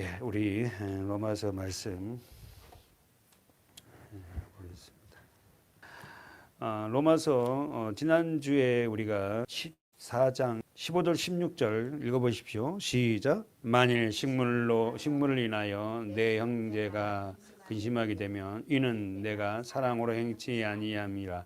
예, 우리 로마서 말씀 보겠습니다. 로마서 지난주에 우리가 14장 15절 16절 읽어보십시오. 시작. 만일 식물을 인하여 내 형제가 근심하게 되면 이는 내가 사랑으로 행치 아니함이라.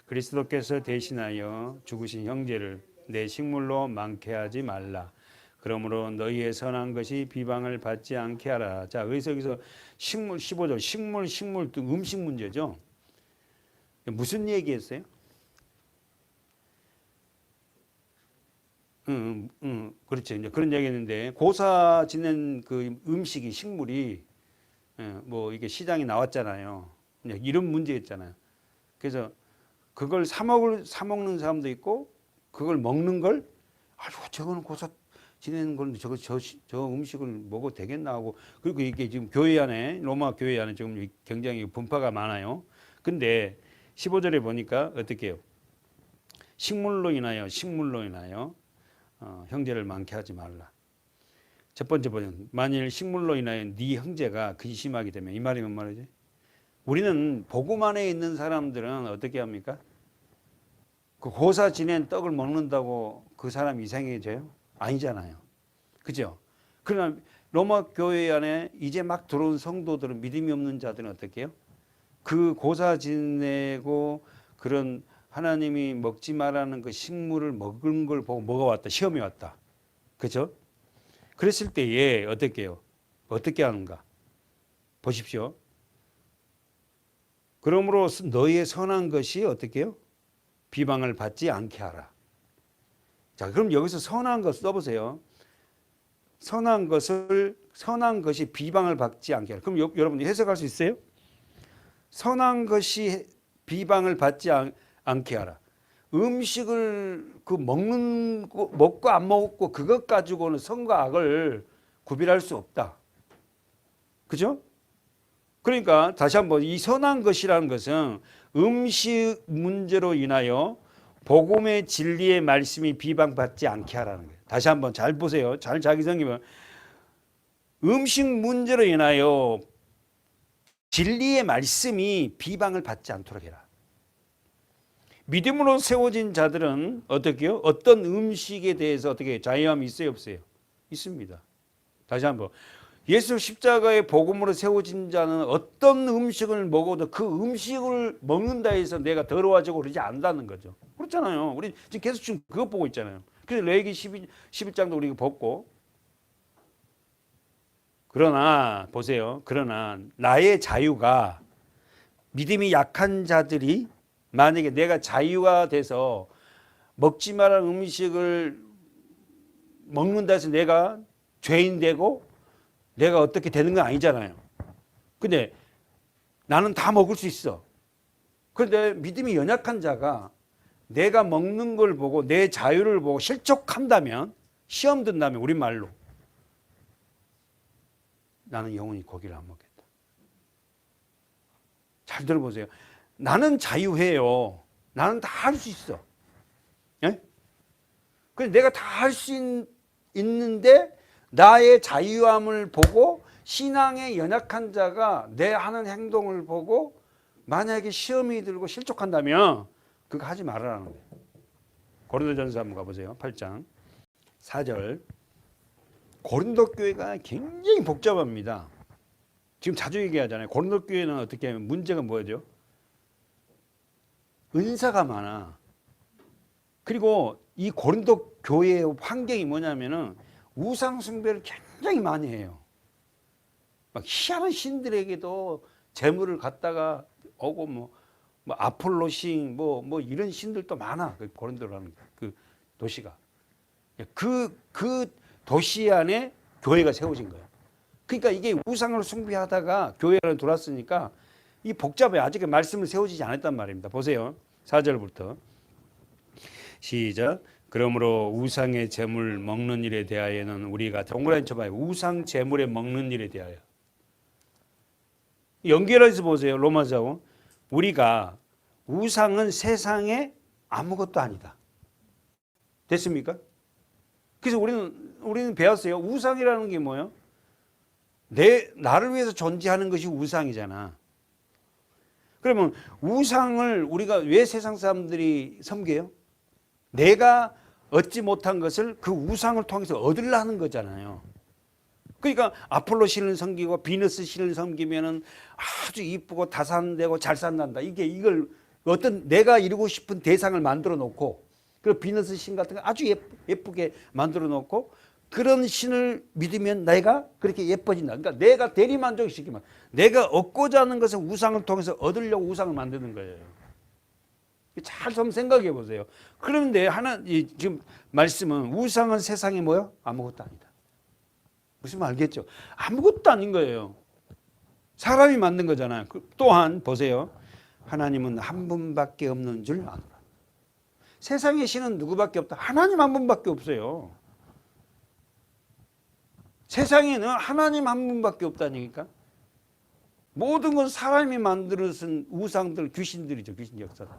그리스도께서 대신하여 죽으신 형제를 내 식물로 많게 하지 말라. 그러므로 너희의 선한 것이 비방을 받지 않게 하라. 자, 여기서 식물 15절 식물 음식 문제죠. 무슨 얘기했어요? 그렇죠. 이제 그런 얘기했는데 고사 지낸 그 음식이 식물이 뭐 이게 시장에 나왔잖아요. 이런 문제였잖아요. 그래서 그걸 사 먹는 사람도 있고 그걸 먹는 걸 아유 저거는 고사 지내는 건 저 음식을 먹어도 되겠나 하고 그리고 이게 지금 교회 안에 로마 교회 안에 지금 굉장히 분파가 많아요. 근데 15절에 보니까 어떻게 해요? 식물로 인하여 형제를 많게 하지 말라. 첫 번째 버전 만일 식물로 인하여 네 형제가 근심하게 되면 이 말이 뭔 말이지? 우리는 복음 안에 있는 사람들은 어떻게 합니까? 그 고사 지낸 떡을 먹는다고 그 사람 이상해져요? 아니잖아요. 그죠? 그러나 로마 교회 안에 이제 막 들어온 성도들은 믿음이 없는 자들은 어떻게 해요? 그 고사 지내고 그런 하나님이 먹지 말라는 그 식물을 먹은 걸 보고 먹어왔다. 시험이 왔다. 그죠? 그랬을 때에 어떻게 해요? 어떻게 하는가? 보십시오. 그러므로 너희의 선한 것이 어떻게 해요? 비방을 받지 않게 하라. 자, 그럼 여기서 선한 것 써보세요. 선한 것이 비방을 받지 않게 하라. 그럼 여러분 해석할 수 있어요? 선한 것이 비방을 받지 않게 하라. 음식을 먹고 안 먹고 그것 가지고는 선과 악을 구별할 수 없다. 그죠? 그러니까 다시 한번 이 선한 것이라는 것은 음식 문제로 인하여 복음의 진리의 말씀이 비방받지 않게 하라는 거예요. 다시 한번 잘 보세요. 잘 자기 생기면 음식 문제로 인하여 진리의 말씀이 비방을 받지 않도록 해라. 믿음으로 세워진 자들은 어떻게 해요? 어떤 음식에 대해서 어떻게 자유함이 있어요? 없어요? 있습니다. 다시 한번 예수 십자가의 복음으로 세워진 자는 어떤 음식을 먹어도 그 음식을 먹는다 해서 내가 더러워지고 그러지 않는다는 거죠. 그렇잖아요. 우리 지금 계속 지금 그거 보고 있잖아요. 그래서 레위기 11장도 우리가 벗고 그러나 보세요. 그러나 나의 자유가 믿음이 약한 자들이 만약에 내가 자유가 돼서 먹지 말라는 음식을 먹는다 해서 내가 죄인 되고 내가 어떻게 되는 건 아니잖아요. 근데 나는 다 먹을 수 있어. 그런데 믿음이 연약한 자가 내가 먹는 걸 보고 내 자유를 보고 실족한다면 시험 든다면 우리말로 나는 영원히 고기를 안 먹겠다. 잘 들어보세요. 나는 자유해요. 나는 다 할 수 있어. 예? 근데 내가 다 할 수 있는데 나의 자유함을 보고 신앙에 연약한 자가 내 하는 행동을 보고 만약에 시험이 들고 실족한다면 그거 하지 말아라는 거예요. 고린도전서 한번 가보세요. 8장 4절. 고린도 교회가 굉장히 복잡합니다. 지금 자주 얘기하잖아요. 고린도 교회는 어떻게 하면 문제가 뭐죠? 은사가 많아. 그리고 이 고린도 교회의 환경이 뭐냐면은 우상 숭배를 굉장히 많이 해요. 막 희한한 신들에게도 재물을 갖다가 오고 뭐 아폴로신 뭐 이런 신들도 많아. 그 고린도라는 그 도시가. 그 도시 안에 교회가 세워진 거예요. 그러니까 이게 우상을 숭배하다가 교회 안에 들어왔으니까 이 복잡해. 아직 말씀을 세워지지 않았단 말입니다. 보세요. 4절부터 시작. 그러므로 우상의 제물 먹는 일에 대하여는 우리가 동그라미 쳐봐요. 우상 제물에 먹는 일에 대하여 연결해서 보세요. 로마서 우리가 우상은 세상에 아무것도 아니다. 됐습니까? 그래서 우리는 배웠어요. 우상이라는 게 뭐예요? 나를 위해서 존재하는 것이 우상이잖아. 그러면 우상을 우리가 왜 세상 사람들이 섬겨요? 내가 얻지 못한 것을 그 우상을 통해서 얻으려는 거잖아요. 그러니까 아폴로 신을 섬기고 비너스 신을 섬기면은 아주 이쁘고 다산되고 잘 산단다. 이걸 어떤 내가 이루고 싶은 대상을 만들어 놓고, 그 비너스 신 같은 거 아주 예쁘게 만들어 놓고, 그런 신을 믿으면 내가 그렇게 예뻐진다. 그러니까 내가 대리만족시키면, 내가 얻고자 하는 것을 우상을 통해서 얻으려고 우상을 만드는 거예요. 잘 좀 생각해 보세요. 그런데 지금 말씀은 우상은 세상에 뭐요? 아무것도 아니다. 무슨 말 알겠죠? 아무것도 아닌 거예요. 사람이 만든 거잖아요. 또한 보세요. 하나님은 한 분밖에 없는 줄 아노라. 세상의 신은 누구밖에 없다? 하나님 한 분밖에 없어요. 세상에는 하나님 한 분밖에 없다니까. 모든 건 사람이 만들어진 우상들, 귀신들이죠. 귀신 역사다.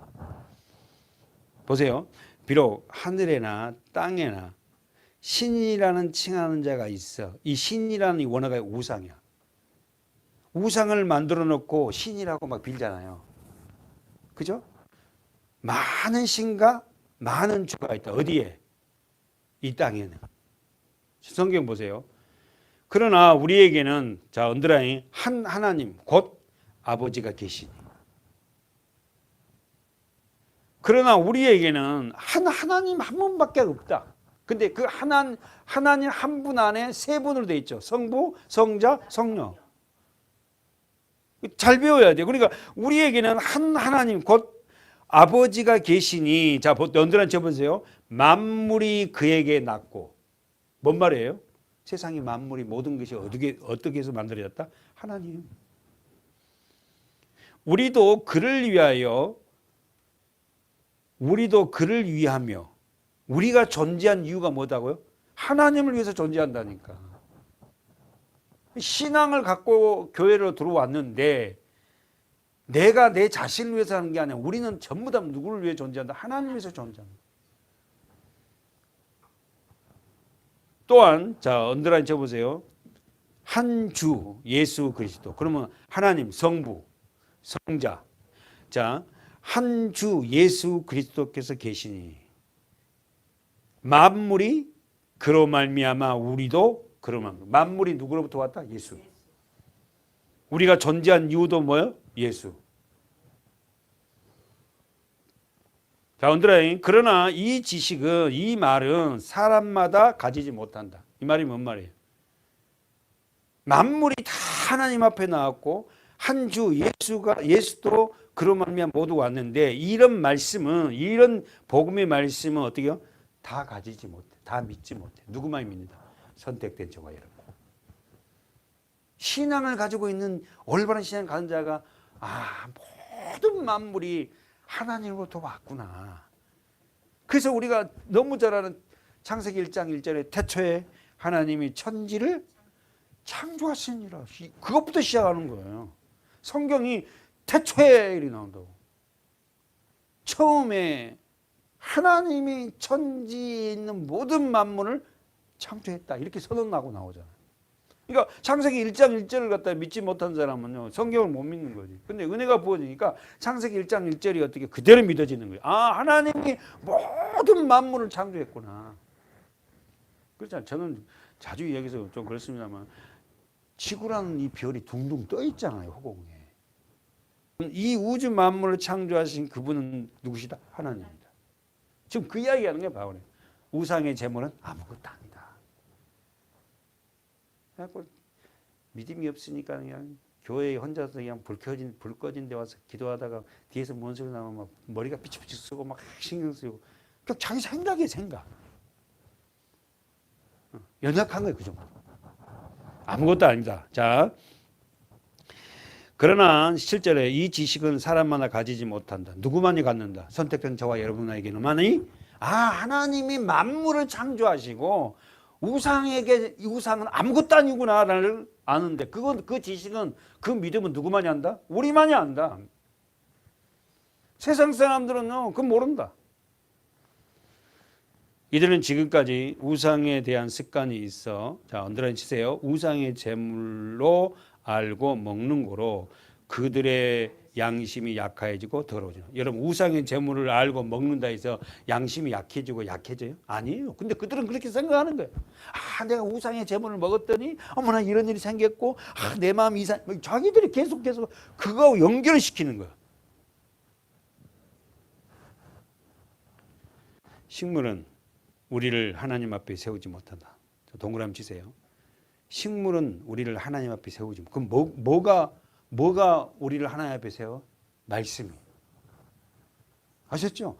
보세요. 비록 하늘에나 땅에나 신이라는 칭하는 자가 있어. 이 신이라는 이 원어가 우상이야. 우상을 만들어 놓고 신이라고 막 빌잖아요. 그죠? 많은 신과 많은 주가 있다. 어디에? 이 땅에는. 성경 보세요. 그러나 우리에게는, 자, 언더라인, 한 하나님, 곧 아버지가 계시니. 그러나 우리에게는 한 하나님 한 분밖에 없다. 근데 그 하나님 한 분 안에 세 분으로 되어 있죠. 성부, 성자, 성령. 잘 배워야 돼요. 그러니까 우리에게는 한 하나님, 곧 아버지가 계시니. 자, 언더라인 쳐보세요. 만물이 그에게 났고. 뭔 말이에요? 세상의 만물이 모든 것이 어떻게 해서 만들어졌다? 하나님. 우리도 그를 위하며 우리가 존재한 이유가 뭐다고요? 하나님을 위해서 존재한다니까. 신앙을 갖고 교회로 들어왔는데 내가 내 자신을 위해서 하는 게 아니라 우리는 전부 다 누구를 위해 존재한다? 하나님을 위해서 존재한다. 또한, 자, 언더라인 쳐보세요. 한 주 예수 그리스도. 그러면 하나님, 성부, 성자. 자, 한 주 예수 그리스도께서 계시니 만물이 그로 말미암아 우리도 그로 말미암아. 만물이 누구로부터 왔다? 예수. 우리가 존재한 이유도 뭐예요? 예수. 자, 언더라인. 그러나 이 지식은, 이 말은 사람마다 가지지 못한다. 이 말이 뭔 말이에요? 만물이 다 하나님 앞에 나왔고 한 주 예수도 그로 말미암아 모두 왔는데, 이런 말씀은, 이런 복음의 말씀은 어떻게요? 다 가지지 못해. 다 믿지 못해. 누구만 믿는다? 선택된 저와 여러분. 신앙을 가지고 있는, 올바른 신앙을 가진 자가 모든 만물이 하나님으로부터 왔구나. 그래서 우리가 너무 잘 아는 창세기 1장 1절에 태초에 하나님이 천지를 창조하시니라. 그것부터 시작하는 거예요. 성경이 태초에 이렇게 나온다고. 처음에 하나님이 천지에 있는 모든 만물을 창조했다. 이렇게 선언하고 나오잖아요. 그러니까 창세기 1장 1절을 갖다 믿지 못한 사람은요, 성경을 못 믿는 거지. 근데 은혜가 부어지니까 창세기 1장 1절이 어떻게 그대로 믿어지는 거예요. 하나님이 모든 만물을 창조했구나. 그렇잖아요. 저는 자주 이야기해서 좀 그렇습니다만, 지구라는 이 별이 둥둥 떠 있잖아요, 허공에. 이 우주 만물을 창조하신 그분은 누구시다? 하나님입니다. 지금 그 이야기하는 게 바로 우상의 제물은 아무것도 아니다. 믿음이 없으니까 그냥 교회에 혼자서 그냥 불 꺼진 데 와서 기도하다가 뒤에서 뭔 소리 나면 막 머리가 삐치삐치 쓰고 막 신경 쓰고, 그냥 자기 생각이에요, 생각. 연약한 거예요, 그 정도. 아무것도 아니다. 자, 그러나 실제로 이 지식은 사람마다 가지지 못한다. 누구만이 갖는다? 선택된 저와 여러분에게는만이 하나님이 만물을 창조하시고 우상은 아무것도 아니구나를 아는데, 그 지식은, 그 믿음은 누구만이 안다? 우리만이 안다. 세상 사람들은요, 그건 모른다. 이들은 지금까지 우상에 대한 습관이 있어. 자, 언더라인 치세요. 우상의 제물로 알고 먹는 거로 그들의 양심이 약해지고 더러워져요. 여러분, 우상의 제물을 알고 먹는다 해서 양심이 약해지고 약해져요? 아니에요. 근데 그들은 그렇게 생각하는 거예요. 아, 내가 우상의 제물을 먹었더니 어머나 이런 일이 생겼고, 아, 내 마음이 이상. 자기들이 계속 그거하고 연결시키는 거예요. 식물은 우리를 하나님 앞에 세우지 못한다. 동그라미 치세요. 식물은 우리를 하나님 앞에 세우지 못. 그럼 뭐가 우리를 하나님 앞에 세워? 말씀이. 아셨죠?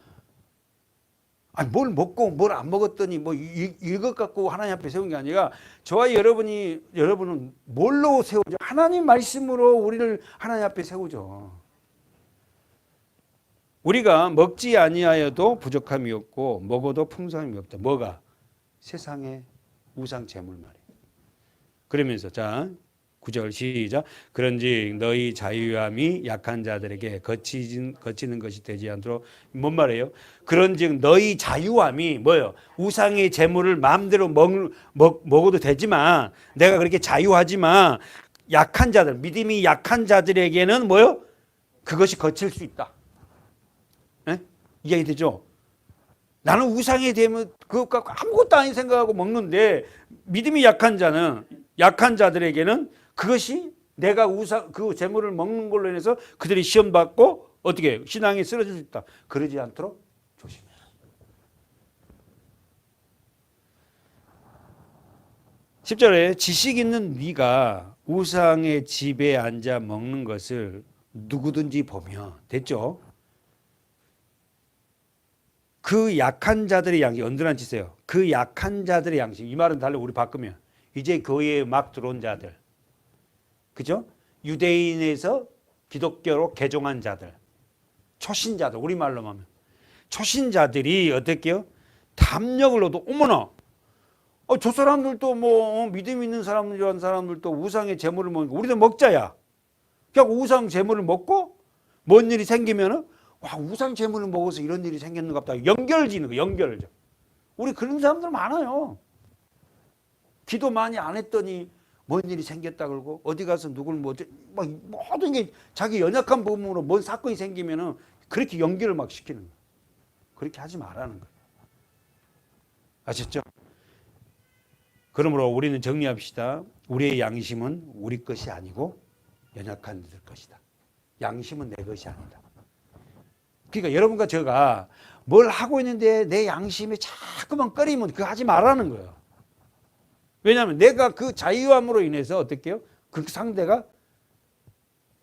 아니, 뭘 먹고 뭘 안 먹었더니 뭐 이것 갖고 하나님 앞에 세운 게 아니라 저와 여러분은 뭘로 세우죠? 하나님 말씀으로 우리를 하나님 앞에 세우죠. 우리가 먹지 아니하여도 부족함이 없고 먹어도 풍성함이 없다. 뭐가? 세상의 우상 제물 말이에요. 그러면서 자 9절 시작. 그런즉 너희 자유함이 약한 자들에게 거치는 것이 되지 않도록. 뭔 말이에요? 그런즉 너희 자유함이 뭐예요? 우상의 제물을 마음대로 먹어도 되지만 내가 그렇게 자유하지만 약한 자들, 믿음이 약한 자들에게는 뭐예요? 그것이 거칠 수 있다. 네? 이해가 되죠? 나는 우상이 되면 그것 갖고 아무것도 아닌 생각하고 먹는데 믿음이 약한 자들에게는 그것이 내가 그 재물을 먹는 걸로 인해서 그들이 시험 받고 어떻게 신앙이 쓰러질 수 있다. 그러지 않도록 조심해라. (10절에) 지식 있는 네가 우상의 집에 앉아 먹는 것을 누구든지 보며 됐죠? 그 약한 자들의 양식, 언더라인 치세요. 그 약한 자들의 양식. 이 말은 달리 우리 바꾸면 이제 교회에 막 들어온 자들, 그죠? 유대인에서 기독교로 개종한 자들, 초신자들, 우리말로 하면 초신자들이 어떻게요? 담력을 얻어. 어머나, 저 사람들도 뭐 믿음 있는 사람들도 우상의 제물을 먹고 우리도 먹자야. 그냥 우상 제물을 먹고 뭔 일이 생기면은 와, 우상 제물을 먹어서 이런 일이 생겼는가 보다. 연결지는 거, 연결죠. 우리 그런 사람들 많아요. 기도 많이 안 했더니 뭔 일이 생겼다 그러고 어디 가서 누굴 막 모든 게 자기 연약한 부분으로 뭔 사건이 생기면은 그렇게 연결을 막 시키는 거예요. 그렇게 하지 말라는 거예요. 아셨죠? 그러므로 우리는 정리합시다. 우리의 양심은 우리 것이 아니고 연약한 이들 것이다. 양심은 내 것이 아니다. 그러니까 여러분과 제가 뭘 하고 있는데 내 양심이 자꾸만 꺼리면 그거 하지 말라는 거예요. 왜냐하면 내가 그 자유함으로 인해서 어떻게 해요? 그 상대가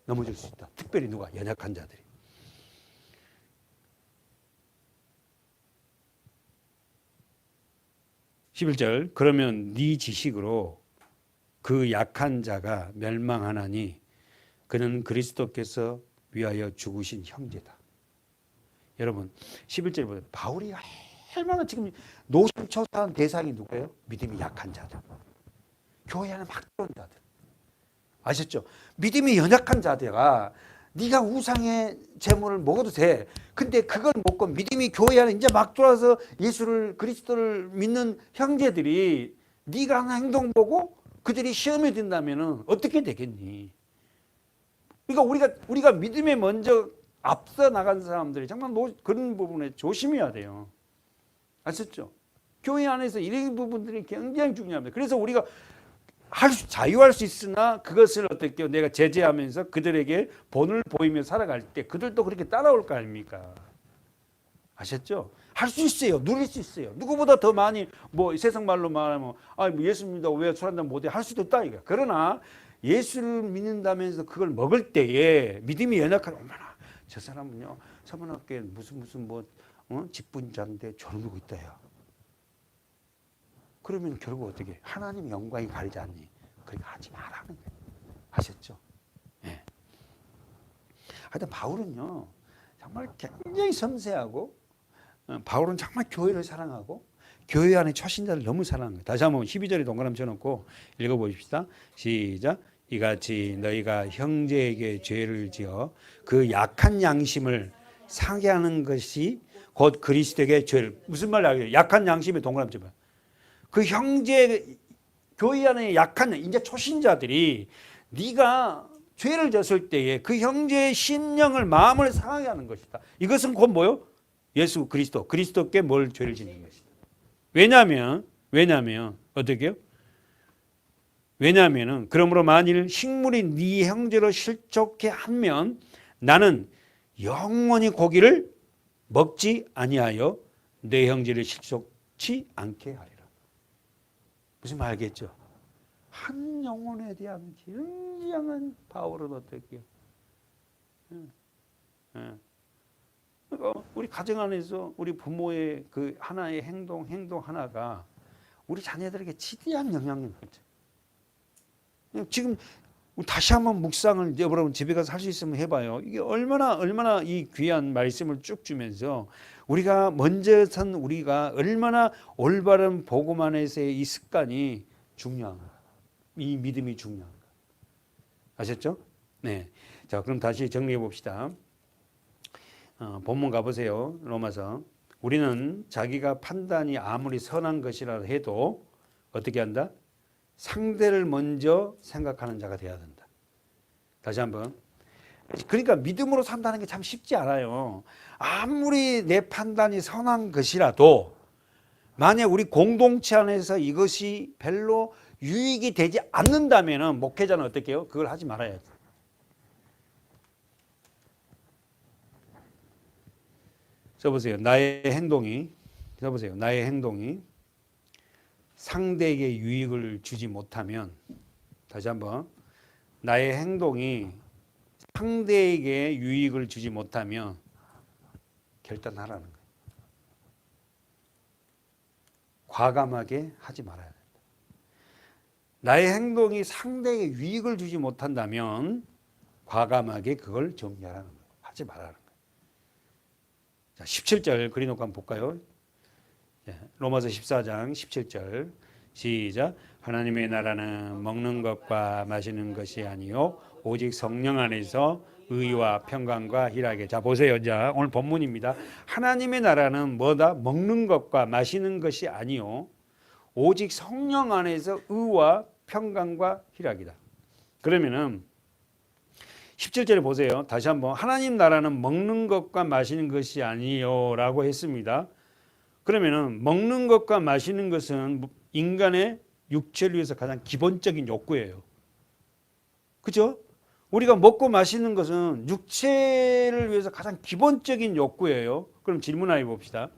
넘어질 수 있다. 특별히 누가? 연약한 자들이. 11절 그러면 네 지식으로 그 약한 자가 멸망하나니 그는 그리스도께서 위하여 죽으신 형제다. 여러분 11절에 보세요. 바울이 얼마나 지금 노심초사한 대상이 누구예요? 믿음이 약한 자들. 교회 안에 막 들어온 자들. 아셨죠? 믿음이 연약한 자들아 네가 우상의 제물을 먹어도 돼. 근데 그걸 먹고 믿음이 교회 안에 이제 막 들어와서 예수를 그리스도를 믿는 형제들이 네가 하는 행동 보고 그들이 시험에 든다면 어떻게 되겠니? 그러니까 우리가 믿음에 먼저 앞서 나간 사람들이 정말 그런 부분에 조심해야 돼요. 아셨죠? 교회 안에서 이런 부분들이 굉장히 중요합니다. 그래서 우리가 자유할 수 있으나 그것을 어떻게 내가 제재하면서 그들에게 본을 보이며 살아갈 때 그들도 그렇게 따라올 거 아닙니까? 아셨죠? 할 수 있어요. 누릴 수 있어요. 누구보다 더 많이 뭐 세상 말로 말하면 예수 믿어 왜 술 한잔 못해 할 수도 있다 이거. 그러나 예수를 믿는다면서 그걸 먹을 때에 믿음이 연약한 어머나 저 사람은요 서문학교에 무슨 직분자인데 저러고 있다야. 그러면 결국 어떻게 하나님 영광이 가리지 않니? 그러니까 하지 말라는 거예요. 아셨죠? 예. 하여튼 바울은요 정말 굉장히 섬세하고 바울은 정말 교회를 사랑하고 교회 안에 초신자를 너무 사랑합니다. 다시 한번 12절에 동그라미 쳐놓고 읽어보십시다. 시작. 이같이 너희가 형제에게 죄를 지어 그 약한 양심을 상해하는 것이 곧 그리스도에게 죄를. 무슨 말을 하겠어요? 약한 양심에 동그라미 쳐봐요. 그 형제 교회 안에 약한 이제 초신자들이 네가 죄를 졌을 때에 그 형제의 심령을 마음을 상하게 하는 것이다. 이것은 곧 뭐요? 예수 그리스도께 뭘 죄를 짓는 것이다. 왜냐하면 어떻게요? 왜냐하면은 그러므로 만일 식물이 네 형제로 실족해 하면 나는 영원히 고기를 먹지 아니하여 내 형제를 실족치 않게 하리라. 무슨 말 알겠죠? 한 영혼에 대한 굉장한 파워를 어떻게요? 그러니까 우리 가정 안에서 우리 부모의 그 하나의 행동 하나가 우리 자녀들에게 지대한 영향력을 미쳐요. 지금 다시 한번 묵상을 여러분 집에 가서 할 수 있으면 해봐요. 이게 얼마나 이 귀한 말씀을 쭉 주면서 우리가 먼저 선 우리가 얼마나 올바른 복음 안에서의 이 습관이 중요한가, 이 믿음이 중요한가. 아셨죠? 네. 자, 그럼 다시 정리해 봅시다. 본문 가보세요. 로마서. 우리는 자기가 판단이 아무리 선한 것이라 해도 어떻게 한다? 상대를 먼저 생각하는 자가 돼야 된다. 다시 한번. 그러니까 믿음으로 산다는 게 참 쉽지 않아요. 아무리 내 판단이 선한 것이라도 만약 우리 공동체 안에서 이것이 별로 유익이 되지 않는다면 목회자는 어떻게 해요? 그걸 하지 말아야지. 써보세요. 나의 행동이 상대에게 유익을 주지 못하면, 다시 한번, 나의 행동이 상대에게 유익을 주지 못하면 결단하라는 거예요. 과감하게 하지 말아야 된다. 나의 행동이 상대에게 유익을 주지 못한다면 과감하게 그걸 정리하라는 거예요. 하지 말라는 거예요. 자, 17절 그리놓고 한번 볼까요? 로마서 14장 17절 시작. 하나님의 나라는 먹는 것과 마시는 것이 아니요 오직 성령 안에서 의와 평강과 희락에. 자, 보세요. 자, 오늘 본문입니다. 하나님의 나라는 뭐다? 먹는 것과 마시는 것이 아니요 오직 성령 안에서 의와 평강과 희락이다. 그러면은 17절에 보세요. 다시 한번. 하나님 나라는 먹는 것과 마시는 것이 아니요라고 했습니다. 그러면은 먹는 것과 마시는 것은 인간의 육체를 위해서 가장 기본적인 욕구예요. 그죠? 우리가 먹고 마시는 것은 육체를 위해서 가장 기본적인 욕구예요. 그럼 질문해 봅시다.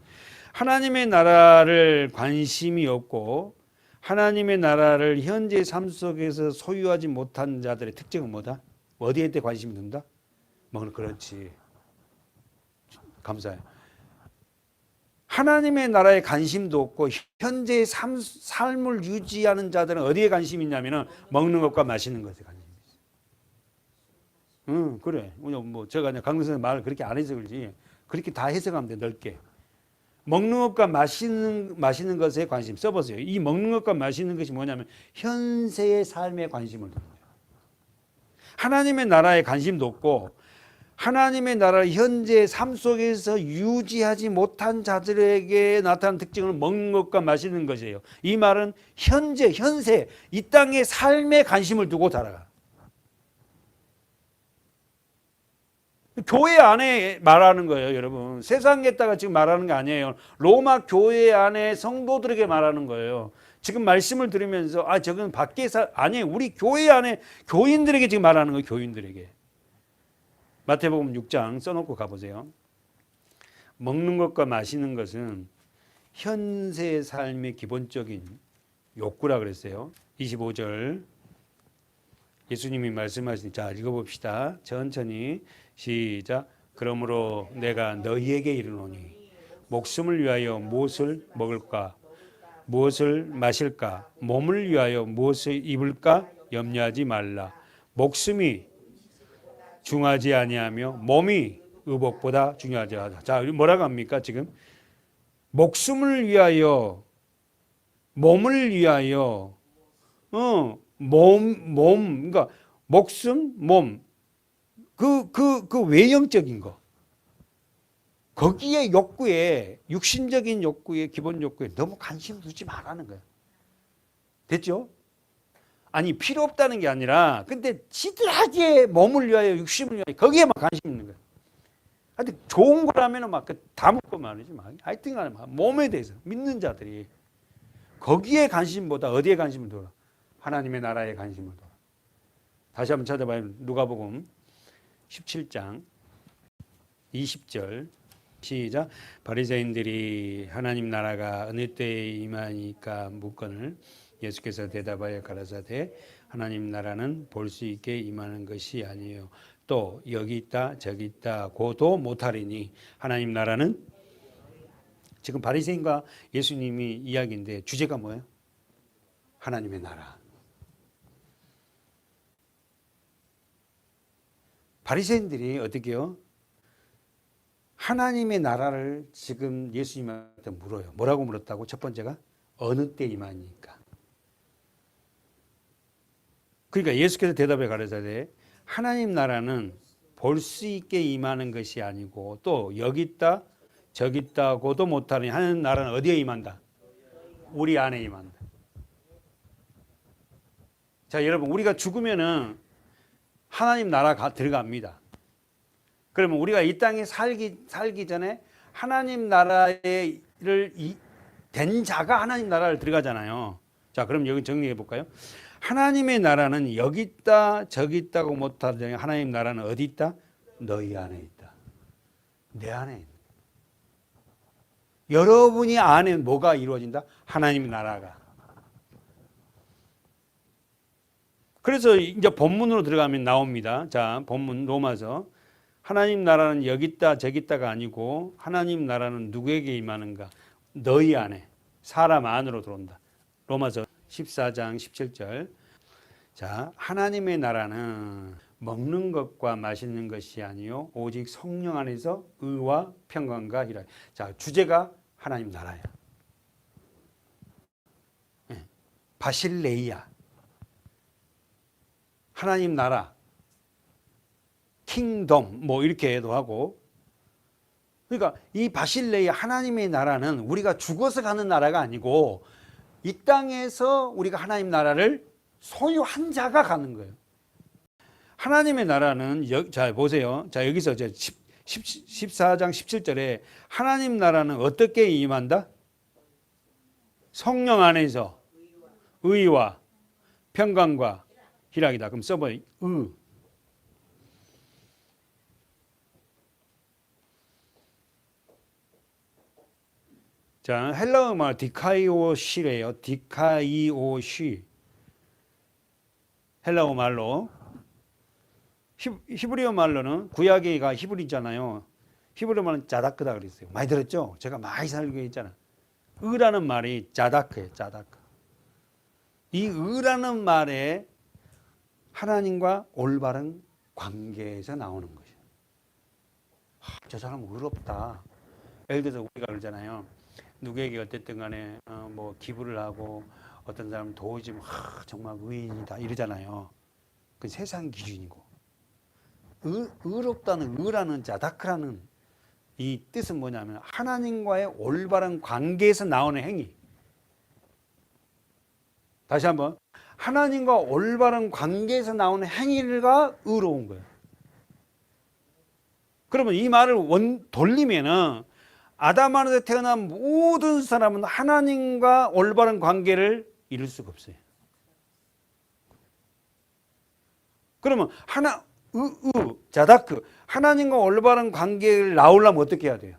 하나님의 나라를 관심이 없고 하나님의 나라를 현재 삶 속에서 소유하지 못한 자들의 특징은 뭐다? 어디에 대해 관심이 든다? 먹는. 그렇지. 감사해요. 하나님의 나라에 관심도 없고 현재의 삶을 유지하는 자들은 어디에 관심이 있냐면은 먹는 것과 마시는 것에 관심이 있어요. 그래. 뭐 제가 강도 선생님 말을 그렇게 안 해서 그러지. 그렇게 다 해석하면 돼, 넓게. 먹는 것과 마시는 것에 관심 써보세요. 이 먹는 것과 마시는 것이 뭐냐면 현세의 삶에 관심을 두는 거예요. 하나님의 나라에 관심도 없고 하나님의 나라를 현재 삶 속에서 유지하지 못한 자들에게 나타나는 특징은 먹는 것과 마시는 것이에요. 이 말은 현세, 이 땅의 삶에 관심을 두고 살아가. 교회 안에 말하는 거예요, 여러분. 세상에다가 지금 말하는 게 아니에요. 로마 교회 안에 성도들에게 말하는 거예요. 지금 말씀을 들으면서 저건 밖에서 아니에요. 우리 교회 안에 교인들에게 지금 말하는 거예요, 교인들에게. 마태복음 6장 써놓고 가보세요. 먹는 것과 마시는 것은 현세의 삶의 기본적인 욕구라 그랬어요. 25절 예수님이 말씀하시니, 자, 읽어봅시다. 천천히 시작. 그러므로 내가 너희에게 이르노니 목숨을 위하여 무엇을 먹을까, 무엇을 마실까, 몸을 위하여 무엇을 입을까 염려하지 말라. 목숨이 중하지 아니하며 몸이 의복보다 중요하지 않다. 자, 뭐라고 합니까 지금? 목숨을 위하여, 몸을 위하여, 그러니까 목숨, 몸, 그 외형적인 거. 거기에 욕구에, 육신적인 욕구에, 기본 욕구에 너무 관심 두지 말라는 거예요. 됐죠? 아니 필요 없다는 게 아니라 근데 지드하게 몸을 위하여 육신을 위하여 거기에만 관심 있는 거예요. 하여튼 좋은 거라면 막 다 먹고 말이지 막 하여튼 간에 막 몸에 대해서 믿는 자들이 거기에 관심보다 어디에 관심을 둬라? 하나님의 나라에 관심을 둬라. 다시 한번 찾아봐요. 누가복음 17장 20절 시작. 바리새인들이 하나님 나라가 어느 때에 임하니까 묻거늘 예수께서 대답하여 가라사대 하나님 나라는 볼 수 있게 임하는 것이 아니에요. 또 여기 있다 저기 있다 고도 못하리니 하나님 나라는 지금 바리새인과 예수님이 이야기인데 주제가 뭐예요? 하나님의 나라. 바리새인들이 어떻게 해요? 하나님의 나라를 지금 예수님한테 물어요. 뭐라고 물었다고? 첫 번째가 어느 때 임하니까. 그러니까 예수께서 대답해 가라사대 하나님 나라는 볼 수 있게 임하는 것이 아니고 또 여기 있다 저기 있다고도 못하니 하나님 나라는 어디에 임한다? 우리 안에 임한다. 자 여러분 우리가 죽으면은 하나님 나라가 들어갑니다. 그러면 우리가 이 땅에 살기 전에 하나님 나라를 된 자가 하나님 나라를 들어가잖아요. 자 그럼 여기 정리해 볼까요? 하나님의 나라는 여기 있다 저기 있다고 못하더니 하나님 나라는 어디 있다? 너희 안에 있다. 내 안에 있다. 여러분이 안에 뭐가 이루어진다? 하나님의 나라가. 그래서 이제 본문으로 들어가면 나옵니다. 자 본문 로마서 하나님 나라는 여기 있다 저기 있다가 아니고 하나님 나라는 누구에게 임하는가? 너희 안에 사람 안으로 들어온다. 로마서 14장 17절. 자 하나님의 나라는 먹는 것과 마시는 것이 아니요 오직 성령 안에서 의와 평강과 희락. 자 주제가 하나님 나라야. 바실레이야. 하나님 나라. 킹덤 뭐 이렇게도 하고. 그러니까 이 바실레이아 하나님의 나라는 우리가 죽어서 가는 나라가 아니고 이 땅에서 우리가 하나님 나라를 소유한 자가 가는 거예요. 하나님의 나라는 자 보세요. 자 여기서 14장 17절에 하나님 나라는 어떻게 임한다? 성령 안에서 의와 평강과 희락이다. 그럼 써봐요. 의. 자 헬라어 말 디카이오시래요. 디카이오시. 헬라어 말로. 히브리어 말로는 구약의가 히브리잖아요. 히브리어 말은 짜다크다 그랬어요. 많이 들었죠? 제가 많이 살고 있잖아. 의라는 말이 짜다크예요. 짜다크. 이 의라는 말에 하나님과 올바른 관계에서 나오는 것이에요. 저 사람 의롭다. 예를 들어서 우리가 그러잖아요. 누구에게 어쨌든 간에 뭐 기부를 하고 어떤 사람 도와주면 정말 의인이다 이러잖아요. 그 세상 기준이고 의롭다는 의라는 자다크라는 이 뜻은 뭐냐면 하나님과의 올바른 관계에서 나오는 행위. 다시 한번 하나님과 올바른 관계에서 나오는 행위가 의로운 거예요. 그러면 이 말을 돌리면은 아담 안에서 태어난 모든 사람은 하나님과 올바른 관계를 이룰 수가 없어요. 그러면 자다크 하나님과 올바른 관계를 나오려면 어떻게 해야 돼요?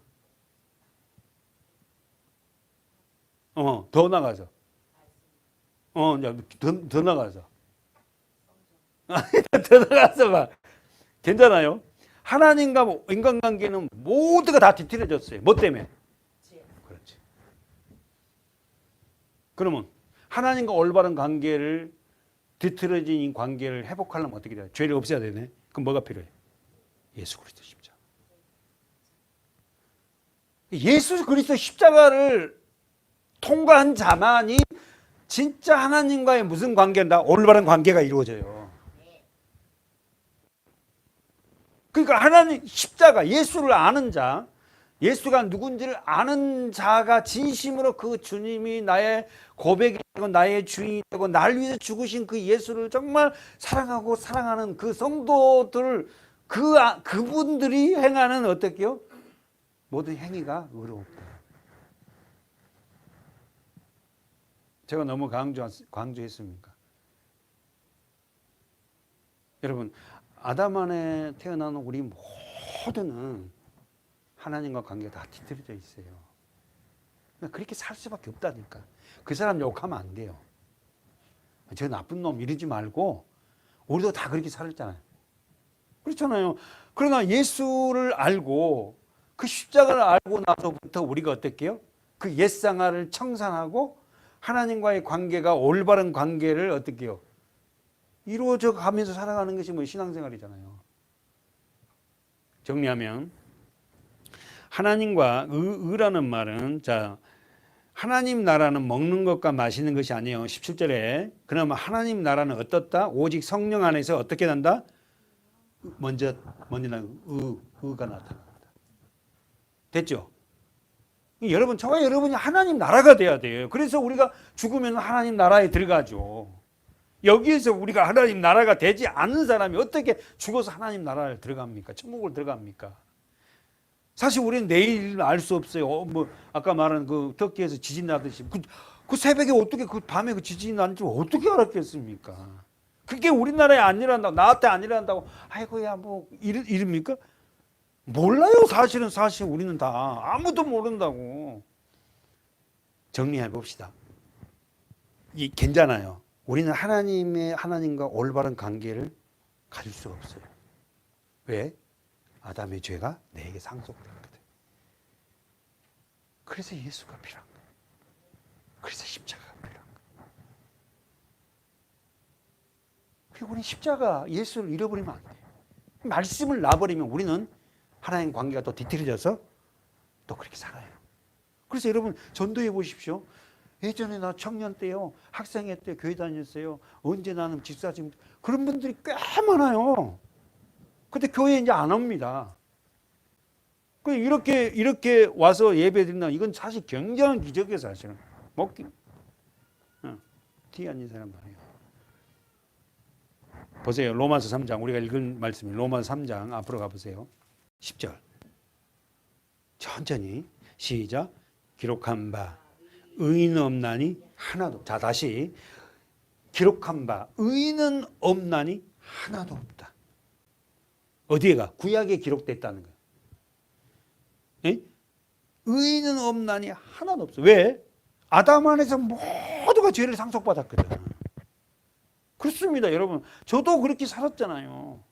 더 나가서 더 나가서 더 나가서 봐. 괜찮아요? 하나님과 인간관계는 모두가 다 뒤틀어졌어요. 뭐 때문에? 그렇지. 그러면 하나님과 올바른 관계를 뒤틀어진 관계를 회복하려면 어떻게 돼요? 죄를 없애야 되네. 그럼 뭐가 필요해? 예수 그리스도 십자가. 예수 그리스도 십자가를 통과한 자만이 진짜 하나님과의 무슨 관계인가? 올바른 관계가 이루어져요. 그러니까 하나님 십자가 예수를 아는 자, 예수가 누군지를 아는 자가 진심으로 그 주님이 나의 고백이 되고 나의 주인이 되고 날 위해서 죽으신 그 예수를 정말 사랑하고 사랑하는 그 성도들 그분들이 행하는 어떻게요? 모든 행위가 의롭다. 제가 너무 강조했습니까? 여러분, 아담 안에 태어난 우리 모두는 하나님과 관계가 다 뒤틀어져 있어요. 그렇게 살 수밖에 없다니까. 그 사람 욕하면 안 돼요. 저 나쁜 놈 이러지 말고 우리도 다 그렇게 살았잖아요. 그렇잖아요. 그러나 예수를 알고 그 십자가를 알고 나서부터 우리가 어떻게요? 그 옛상아를 청산하고 하나님과의 관계가 올바른 관계를 어떻게 해요? 이루어져 가면서 살아가는 것이 뭐 신앙생활이잖아요. 정리하면 하나님과 의라는 말은 자 하나님 나라는 먹는 것과 마시는 것이 아니에요. 17절에 그러면 하나님 나라는 어떻다? 오직 성령 안에서 어떻게 난다? 먼저 의가 나타난다. 됐죠? 여러분, 저와 여러분이 하나님 나라가 돼야 돼요. 그래서 우리가 죽으면 하나님 나라에 들어가죠. 여기에서 우리가 하나님 나라가 되지 않는 사람이 어떻게 죽어서 하나님 나라를 들어갑니까? 천국을 들어갑니까? 사실 우리는 내일 알 수 없어요. 뭐 아까 말한 그 터키에서 지진 나듯이 그 새벽에 어떻게 그 밤에 그 지진이 나는지 어떻게 알았겠습니까? 그게 우리나라에 안 일어난다고 나한테 안 일어난다고 아이고야 뭐 이럽니까? 몰라요. 사실 우리는 다 아무도 모른다고. 정리해 봅시다. 이 괜찮아요. 우리는 하나님과 올바른 관계를 가질 수가 없어요. 왜? 아담의 죄가 내게 상속되거든. 그래서 예수가 필요한 거예요. 그래서 십자가가 필요한 거예요. 그리고 우리 십자가 예수를 잃어버리면 안 돼요. 말씀을 놔버리면 우리는 하나님 관계가 또 뒤틀어져서 또 그렇게 살아요. 그래서 여러분 전도해 보십시오. 예전에 나 청년 때요, 학생회 때 교회 다녔어요. 언제 나는 집사님 그런 분들이 꽤 많아요. 근데 교회에 이제 안 옵니다. 이렇게 와서 예배 드린다. 이건 사실 굉장한 기적이에요, 사실은. 먹기. 티 아닌 사람 말이에요. 보세요. 로마서 3장. 우리가 읽은 말씀이 로마서 3장. 앞으로 가보세요. 10절. 천천히. 시작. 기록한 바 의인은 없나니 하나도. 자, 다시. 기록한 바 의인은 없나니 하나도 없다. 어디에가? 구약에 기록됐다는 거예요. 에? 의인은 없나니 하나도 없어. 왜? 아담 안에서 모두가 죄를 상속받았거든. 그렇습니다, 여러분. 저도 그렇게 살았잖아요.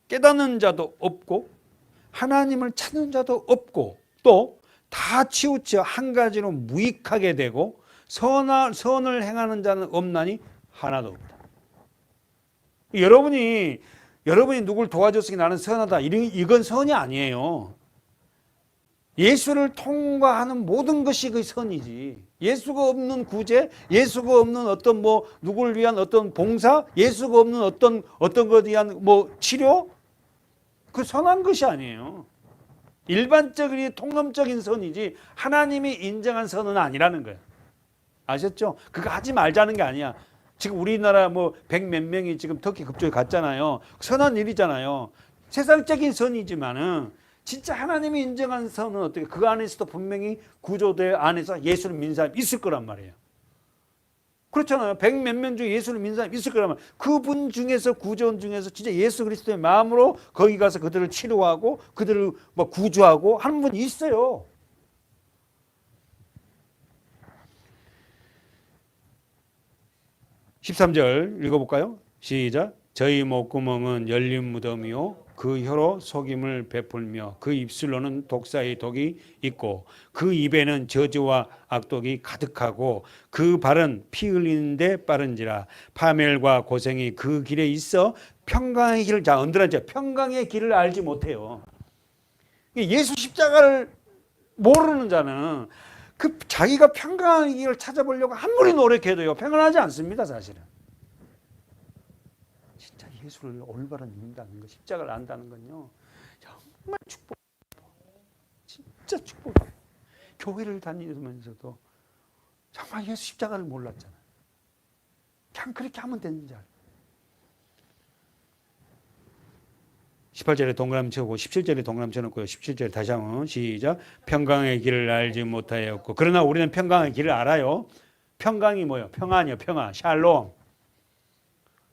깨닫는 자도 없고 하나님을 찾는 자도 없고 또 다 치우쳐 한 가지로 무익하게 되고 선을 행하는 자는 없나니 하나도 없다. 여러분이 누굴 도와줬으니 나는 선하다. 이건 선이 아니에요. 예수를 통과하는 모든 것이 그 선이지. 예수가 없는 구제, 예수가 없는 어떤 뭐 누구를 위한 어떤 봉사, 예수가 없는 어떤 것에 대한 뭐 치료, 그 선한 것이 아니에요. 일반적인 통념적인 선이지 하나님이 인정한 선은 아니라는 거예요. 아셨죠? 그거 하지 말자는 게 아니야. 지금 우리나라 뭐 100 몇 명이 지금 터키 급조에 갔잖아요. 선한 일이잖아요. 세상적인 선이지만은 진짜 하나님이 인정한 선은 어떻게? 그 안에서도 분명히 구조대 안에서 예수를 믿는 사람이 있을 거란 말이에요. 그렇잖아요. 100 몇 명 중에 예수를 믿는 사람이 있을 거란 말이에요. 그분 중에서 구조원 중에서 진짜 예수 그리스도의 마음으로 거기 가서 그들을 치료하고 그들을 뭐 구조하고 하는 분이 있어요. (13절) 읽어볼까요? 시작. 저희 목구멍은 열린 무덤이요 그 혀로 속임을 베풀며 그 입술로는 독사의 독이 있고 그 입에는 저주와 악독이 가득하고 그 발은 피 흘리는데 빠른지라 파멸과 고생이 그 길에 있어 평강의 길을 자 언더라죠. 평강의 길을 알지 못해요. 예수 십자가를 모르는 자는 그 자기가 평강의 길을 찾아보려고 아무리 노력해도요 평안하지 않습니다. 사실은 진짜 예수를 올바로 믿는다는 것, 십자가를 안다는 건요 정말 축복. 진짜 축복. 교회를 다니면서도 정말 예수 십자가를 몰랐잖아. 그냥 그렇게 하면 되는 줄 알고. 18절에 동그라미 쳐고 17절에 동그라미 쳐놓고요. 17절에 다시 한번 시작. 평강의 길을 알지 못하였고 그러나 우리는 평강의 길을 알아요. 평강이 뭐예요? 평안이요. 평안. 샬롬.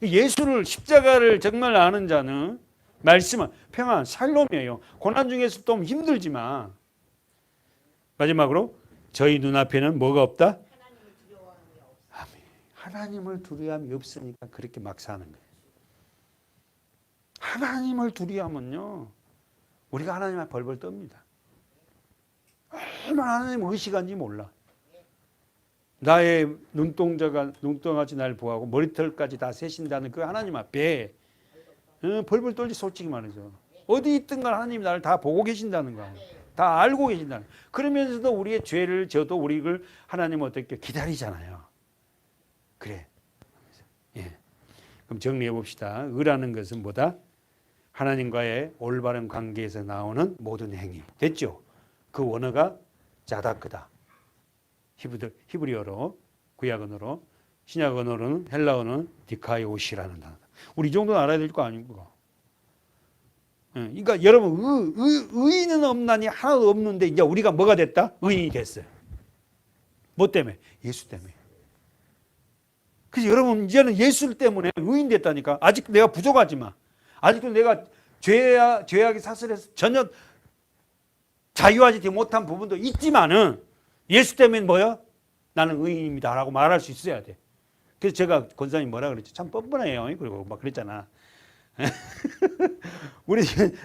예수를 십자가를 정말 아는 자는 말씀은 평안, 샬롬이에요. 고난 중에서 좀 힘들지만 마지막으로 저희 눈앞에는 뭐가 없다? 아멘. 하나님을 두려움이 없으니까 그렇게 막 사는 거예요. 하나님을 두려워하면요 우리가 하나님 앞에 벌벌 떱니다. 얼마나 하나님을 의식한지 몰라. 나의 눈동자같이 날 보호하고 머리털까지 다 세신다는 그 하나님 앞에 벌벌 떨지. 솔직히 말해서 어디 있든 간 하나님이 나를 다 보고 계신다는 거야. 다 알고 계신다는 거야. 그러면서도 우리의 죄를 져도 우리를 하나님은 어떻게 기다리잖아요. 그래. 예. 그럼 정리해 봅시다. 의라는 것은 뭐다? 하나님과의 올바른 관계에서 나오는 모든 행위. 됐죠? 그 원어가 자다크다. 히브리어로, 구약 언어로, 신약 언어로는 헬라어는 디카이오시라는 단어다. 우리 이 정도는 알아야 될 거 아닙니까? 그러니까 여러분 의인은 없나니 하나도 없는데 이제 우리가 뭐가 됐다? 의인이 됐어요. 뭐 때문에? 예수 때문에. 그래서 여러분 이제는 예수 때문에 의인 됐다니까. 아직 내가 부족하지만 아직도 내가 죄악의 사슬에서 전혀 자유하지 못한 부분도 있지만은 예수 때문에 뭐야? 나는 의인입니다라고 말할 수 있어야 돼. 그래서 제가 권사님 뭐라 그랬죠? 참 뻔뻔해요. 그리고 막 그랬잖아.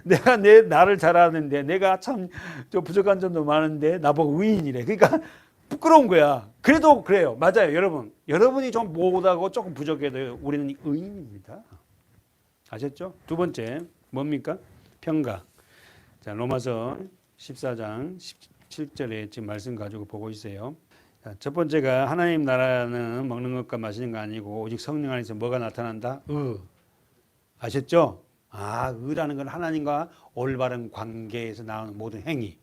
내가 나를 잘 아는데 내가 참 좀 부족한 점도 많은데 나보고 의인이래. 그러니까 부끄러운 거야. 그래도 그래요. 맞아요, 여러분. 여러분이 좀 못하고 조금 부족해도 우리는 의인입니다. 아셨죠? 두 번째 뭡니까? 평강. 자, 로마서 14장 17절에 지금 말씀 가지고 보고 있어요. 자, 첫 번째가 하나님 나라는 먹는 것과 마시는 거 아니고 오직 성령 안에서 뭐가 나타난다? 아셨죠? 의라는 건 하나님과 올바른 관계에서 나오는 모든 행위.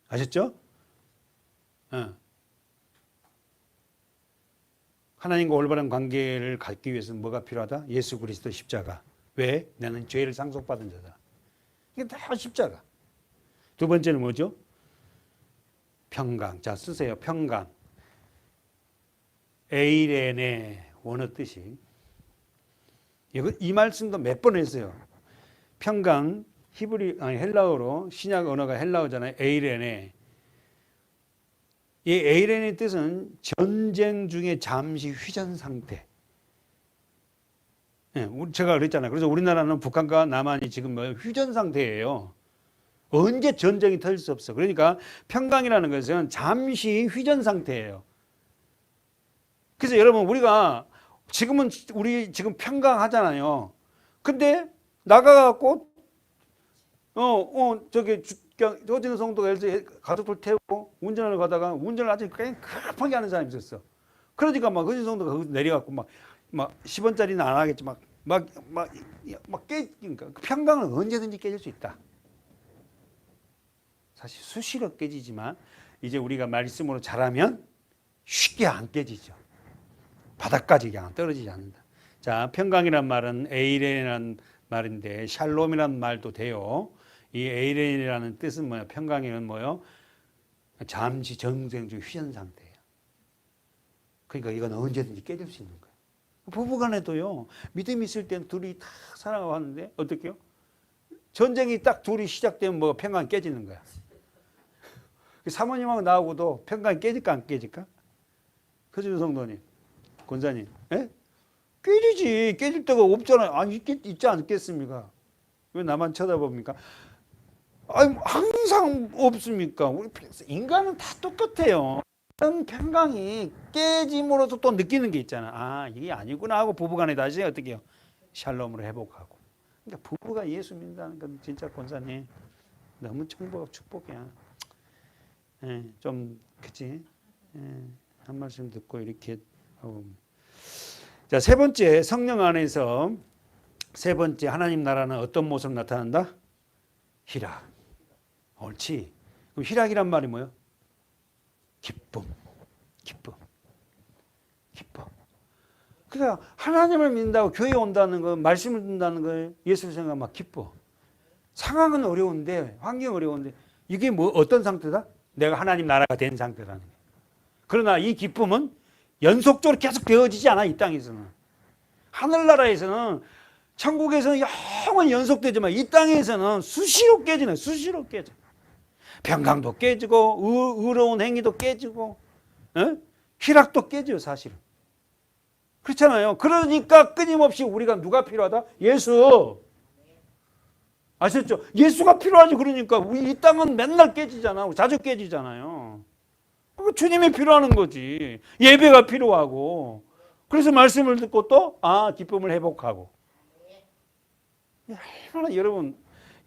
아셨죠? 하나님과 올바른 관계를 갖기 위해서는 뭐가 필요하다? 예수 그리스도 십자가. 왜? 나는 죄를 상속받은 자다. 이게 다 십자가. 두 번째는 뭐죠? 평강. 자, 쓰세요. 평강. 에이레네 원어 뜻이. 이 말씀도 몇 번 했어요. 평강 헬라어로 신약 언어가 헬라어잖아요. 에이레네. 이 에이렌의 뜻은 전쟁 중에 잠시 휴전 상태. 제가 그랬잖아요. 그래서 우리나라는 북한과 남한이 지금 휴전 상태예요. 언제 전쟁이 터질 수 없어. 그러니까 평강이라는 것은 잠시 휴전 상태예요. 그래서 여러분 우리가 우리 지금 평강하잖아요. 근데 나가갖고 저기 허진우 성도가 가족들 태우고 운전을 가다가 운전을 아주 그냥 급하게 하는 사람이 있었어. 그러니까 막 허진우 성도가 거기서 내려갖고 막 10원짜리는 안 하겠지 막 깨지니까 평강은 언제든지 깨질 수 있다. 사실 수시로 깨지지만 이제 우리가 말씀으로 잘하면 쉽게 안 깨지죠. 바닥까지 그냥 떨어지지 않는다. 자, 평강이란 말은 에이렌이라는 말인데 샬롬이라는 말도 돼요. 이 에이렌이라는 뜻은 뭐야? 평강이는 뭐요? 잠시 전쟁 중 휴전 상태예요. 그러니까 이건 언제든지 깨질 수 있는 거예요. 부부간에도요. 믿음이 있을 때는 둘이 다 살아가고 하는데 어떻게요? 전쟁이 딱 둘이 시작되면 뭐 평강이 깨지는 거야. 사모님하고 나하고도 평강이 깨질까 안 깨질까? 그죠, 성도님, 권사님? 예? 깨지지. 깨질 데가 없잖아요. 있지 않겠습니까? 왜 나만 쳐다봅니까? 항상 없습니까? 우리 인간은 다 똑같아요. 그런 평강이 깨짐으로써 또 느끼는 게 있잖아. 이게 아니구나 하고 부부간에 다시 어떻게 해요? 샬롬으로 회복하고. 그러니까 부부가 예수 믿는다는 건 진짜 권사님 너무 축복이야. 좀 그치? 한 말씀 듣고 이렇게 하고. 자, 세 번째 성령 안에서 세 번째 하나님 나라는 어떤 모습으로 나타난다? 희락. 옳지. 그럼 희락이란 말이 뭐예요? 기쁨. 기쁨. 기쁨. 그러니까 하나님을 믿는다고 교회에 온다는 거, 말씀을 듣는다는 거, 예수를 생각하면 막 기뻐. 상황은 어려운데, 환경이 어려운데 이게 뭐 어떤 상태다? 내가 하나님 나라가 된 상태라는 거예요. 그러나 이 기쁨은 연속적으로 계속 되어지지 않아. 이 땅에서는. 하늘나라에서는, 천국에서는 영원히 연속되지만 이 땅에서는 수시로 깨지네. 수시로 깨져. 평강도 깨지고 의로운 행위도 깨지고 희락도 깨져요. 사실은. 그렇잖아요. 그러니까 끊임없이 우리가 누가 필요하다? 예수. 아셨죠? 예수가 필요하지. 그러니까 우리 이 땅은 맨날 깨지잖아. 자주 깨지잖아요. 주님이 필요한 거지. 예배가 필요하고. 그래서 말씀을 듣고 또 기쁨을 회복하고. 얼마나 여러분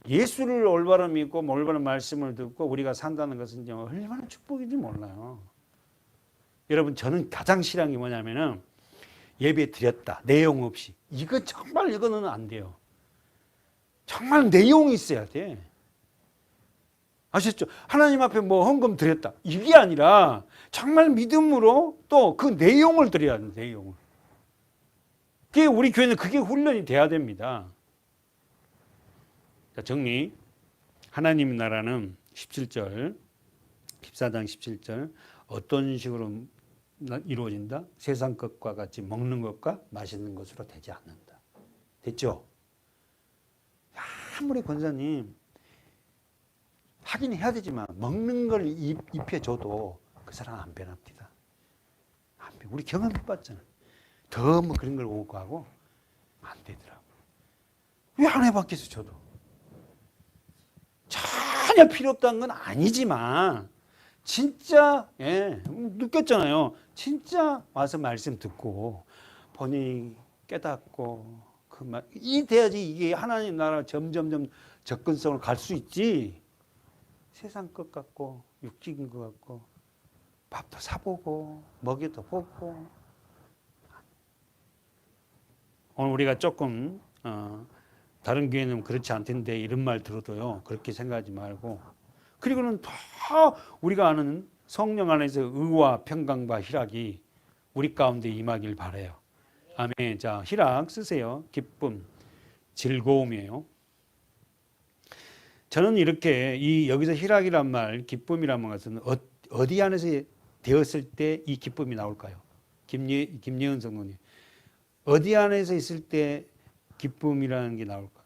예수를 올바로 믿고 올바른 말씀을 듣고 우리가 산다는 것은 얼마나 축복인지 몰라요. 여러분 저는 가장 싫어하는 게 뭐냐면은 예배 드렸다. 내용 없이. 이거는 안 돼요. 정말 내용이 있어야 돼. 아셨죠? 하나님 앞에 뭐 헌금 드렸다. 이게 아니라 정말 믿음으로 또 그 내용을 드려야 돼. 내용을. 그게 우리 교회는 그게 훈련이 돼야 됩니다. 자, 정리. 하나님 나라는 17절, 14장 17절 어떤 식으로 이루어진다? 세상 것과 같이 먹는 것과 마시는 것으로 되지 않는다. 됐죠? 아무리 권사님 하긴 해야 되지만 먹는 걸 입혀줘도 그 사람 안 변합니다. 우리 경험해봤잖아. 더 뭐 그런 걸 오고하고 안 되더라고. 왜 안 해봤겠어 저도. 전혀 필요 없다는 건 아니지만 진짜 느꼈잖아요. 진짜 와서 말씀 듣고 본인이 깨닫고 이 돼야지 이게 하나님 나라 점점점 접근성을 갈 수 있지. 세상 것 같고 육적인 것 같고 밥도 사보고 먹이도 보고. 오늘 우리가 조금 다른 교회는 그렇지 않던데 이런 말 들어도요 그렇게 생각하지 말고, 그리고는 더 우리가 아는 성령 안에서 의와 평강과 희락이 우리 가운데 임하길 바라요. 아멘. 자, 희락 쓰세요. 기쁨, 즐거움이에요. 저는 이렇게 여기서 희락이란 말, 기쁨이란 것은 어디 안에서 되었을 때 이 기쁨이 나올까요? 김예은 성도님, 어디 안에서 있을 때 기쁨이라는 게 나올까?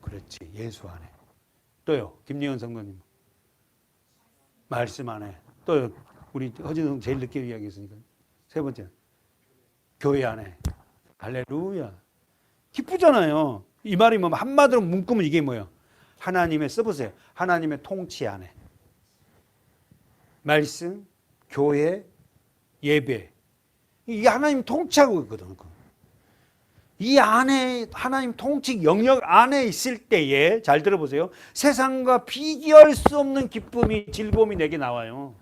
그렇지, 예수 안에. 또요, 김예은 성도님, 말씀 안에. 또요, 우리 허진성 제일 늦게 이야기했으니까 세 번째, 교회 안에. 할렐루야. 기쁘잖아요. 이 말이 뭐 한마디로 묶으면 이게 뭐예요? 하나님의, 써보세요. 하나님의 통치 안에. 말씀, 교회, 예배. 이게 하나님 통치하고 있거든. 이 안에 하나님 통치 영역 안에 있을 때에, 잘 들어보세요, 세상과 비교할 수 없는 기쁨이, 즐거움이 내게 나와요.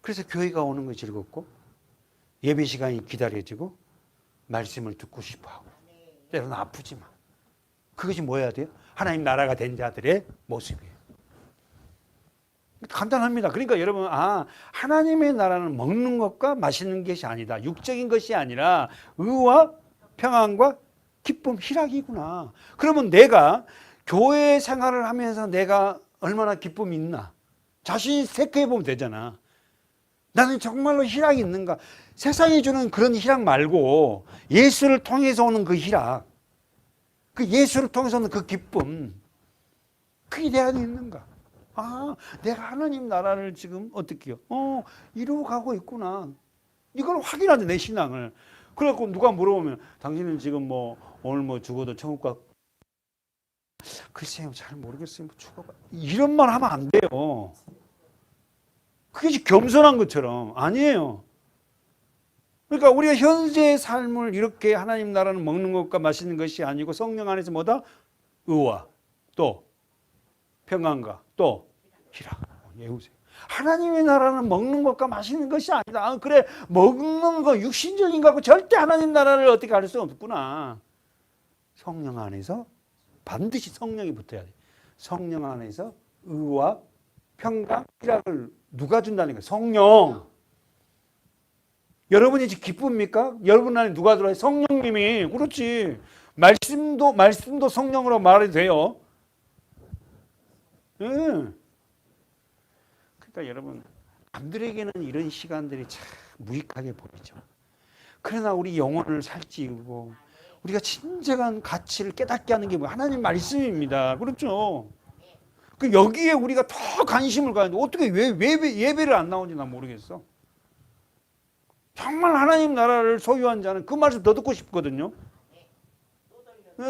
그래서 교회가 오는 거 즐겁고 예배 시간이 기다려지고 말씀을 듣고 싶어하고 때로는 아프지만 그것이 뭐여야 돼요? 하나님 나라가 된 자들의 모습이에요. 간단합니다. 그러니까 여러분, 하나님의 나라는 먹는 것과 마시는 것이 아니다. 육적인 것이 아니라 의와 평안과 기쁨, 희락이구나. 그러면 내가 교회 생활을 하면서 내가 얼마나 기쁨이 있나? 자신이 체크해 보면 되잖아. 나는 정말로 희락이 있는가? 세상이 주는 그런 희락 말고 예수를 통해서 오는 그 희락, 그 예수를 통해서 오는 그 기쁨, 그게 내 안에 있는가? 내가 하나님 나라를 지금 어떻게 해요? 이루어가고 있구나. 이걸 확인하죠, 내 신앙을. 그래갖고 누가 물어보면 당신은 지금 뭐 오늘 뭐 죽어도 천국 가, 글쎄요 잘 모르겠어요. 뭐 죽어봐, 이런 말 하면 안 돼요. 그게 겸손한 것처럼. 아니에요. 그러니까 우리가 현재의 삶을 이렇게 하나님 나라는 먹는 것과 마시는 것이 아니고 성령 안에서 뭐다? 의와 또 평안과 또 희락. 외우세요. 하나님의 나라는 먹는 것과 마시는 것이 아니다. 아, 그래 먹는 거 육신적인 거하고 절대 하나님 나라를 어떻게 할 수 없구나. 성령 안에서 반드시 성령이 붙어야 돼. 성령 안에서 의와 평강, 희락을 누가 준다는 거예요? 성령. 여러분이 지금 기쁩니까? 여러분 안에 누가 들어와요? 성령님이. 그렇지. 말씀도 성령으로 말이 돼요. 예. 그러니까 여러분, 남들에게는 이런 시간들이 참 무익하게 보이죠. 그러나 우리 영혼을 살찌우고 우리가 진정한 가치를 깨닫게 하는 게 뭐야? 하나님 말씀입니다. 그렇죠? 그 여기에 우리가 더 관심을 가는데 어떻게 왜 예배를 안 나오는지 난 모르겠어. 정말 하나님 나라를 소유한 자는 그 말씀 더 듣고 싶거든요.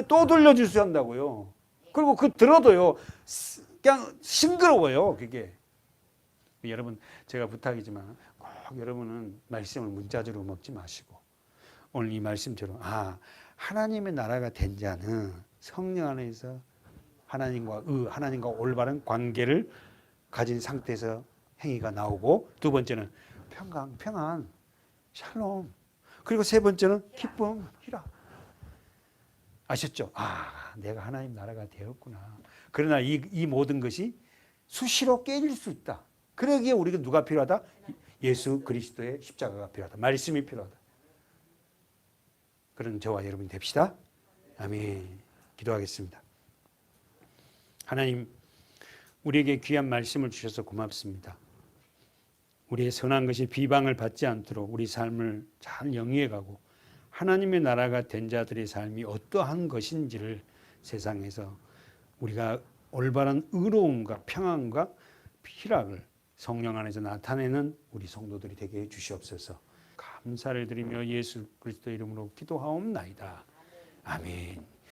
또 들려주셔야 한다고요. 그리고 그 들어도요, 그냥 싱그러워요, 그게. 여러분, 제가 부탁이지만 꼭 여러분은 말씀을 문자적으로 먹지 마시고 오늘 이 말씀처럼 하나님의 나라가 된 자는 성령 안에서 하나님과 올바른 관계를 가진 상태에서 행위가 나오고, 두 번째는 평안, 샬롬, 그리고 세 번째는 기쁨, 희락. 아셨죠? 내가 하나님 나라가 되었구나. 그러나 이 모든 것이 수시로 깨질 수 있다. 그러기에 우리가 누가 필요하다? 예수 그리스도의 십자가가 필요하다. 말씀이 필요하다. 그런 저와 여러분이 됩시다. 아멘. 기도하겠습니다. 하나님, 우리에게 귀한 말씀을 주셔서 고맙습니다. 우리의 선한 것이 비방을 받지 않도록 우리 삶을 잘 영위해가고 하나님의 나라가 된 자들의 삶이 어떠한 것인지를 세상에서 우리가 올바른 의로움과 평안과 희락을 성령 안에서 나타내는 우리 성도들이 되게 해 주시옵소서. 감사를 드리며 예수 그리스도 이름으로 기도하옵나이다. 아멘.